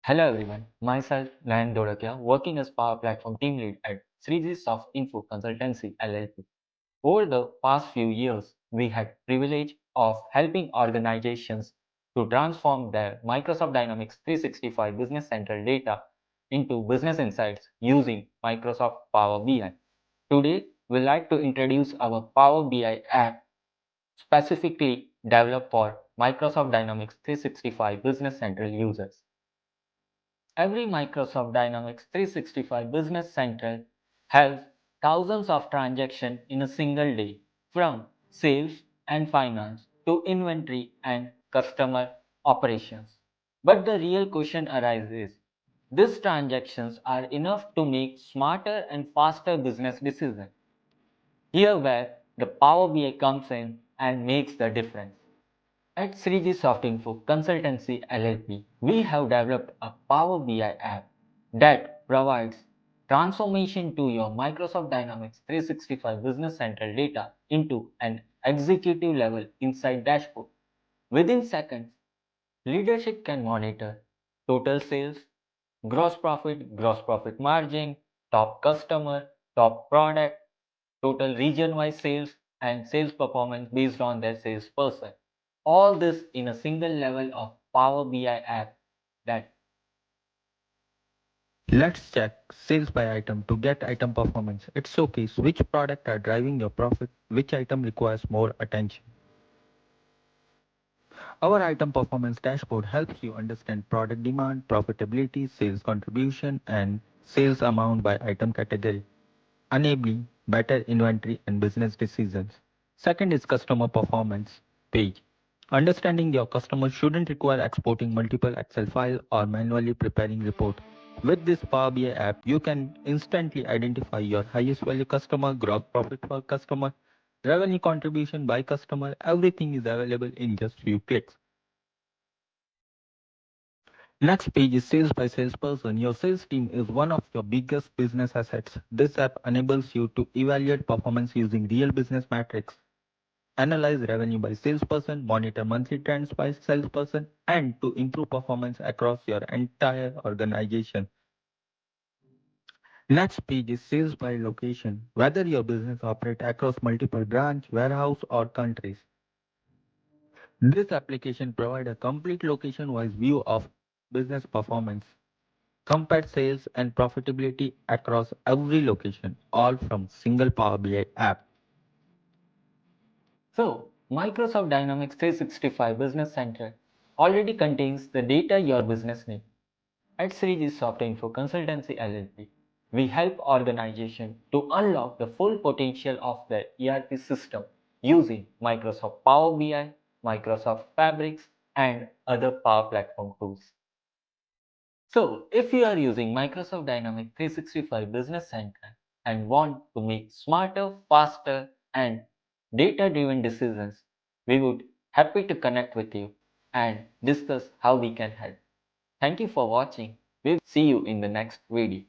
Hello everyone, myself Nayan Dodakia, working as Power Platform Team Lead at Shreeji Softinfo Consultancy LLP. Over the past few years, we had privilege of helping organizations to transform their Microsoft Dynamics 365 Business Central data into business insights using Microsoft Power BI. Today, we'd like to introduce our Power BI app specifically developed for Microsoft Dynamics 365 Business Central users. Every Microsoft Dynamics 365 Business Central has thousands of transactions in a single day, from sales and finance to inventory and customer operations. But the real question arises, these transactions are enough to make smarter and faster business decisions. Here where the Power BI comes in and makes the difference. At Shreeji Softinfo Consultancy LLP, we have developed a Power BI app that provides transformation to your Microsoft Dynamics 365 Business Central data into an executive level inside dashboard. Within seconds, leadership can monitor total sales, gross profit margin, top customer, top product, total region-wise sales, and sales performance based on their salesperson. All this in a single level of Power BI app that Let's check sales by item to get item performance. It showcases which product are driving your profit, which item requires more attention. Our item performance dashboard helps you understand product demand, profitability, sales contribution, and sales amount by item category, enabling better inventory and business decisions. Second is customer performance page. Understanding your customer shouldn't require exporting multiple Excel files or manually preparing report. With this Power BI app, you can instantly identify your highest value customer, gross profit per customer, revenue contribution by customer. Everything is available in just few clicks. Next page is sales by salesperson. Your sales team is one of your biggest business assets. This app enables you to evaluate performance using real business metrics, analyze revenue by salesperson, monitor monthly trends by salesperson, and to improve performance across your entire organization. Next page is sales by location. Whether your business operates across multiple branch, warehouse, or countries, this application provides a complete location-wise view of business performance. Compare sales and profitability across every location, all from single Power BI app. so Microsoft Dynamics 365 Business Central already contains the data your business needs. At Shreeji Softinfo Consultancy LLP, we help organizations to unlock the full potential of their ERP system using Microsoft Power BI, Microsoft Fabrics, and other Power Platform tools. So, if you are using Microsoft Dynamics 365 Business Central and want to make smarter, faster, and data-driven decisions, we would happy to connect with you and discuss how we can help. Thank you for watching. We'll see you in the next video.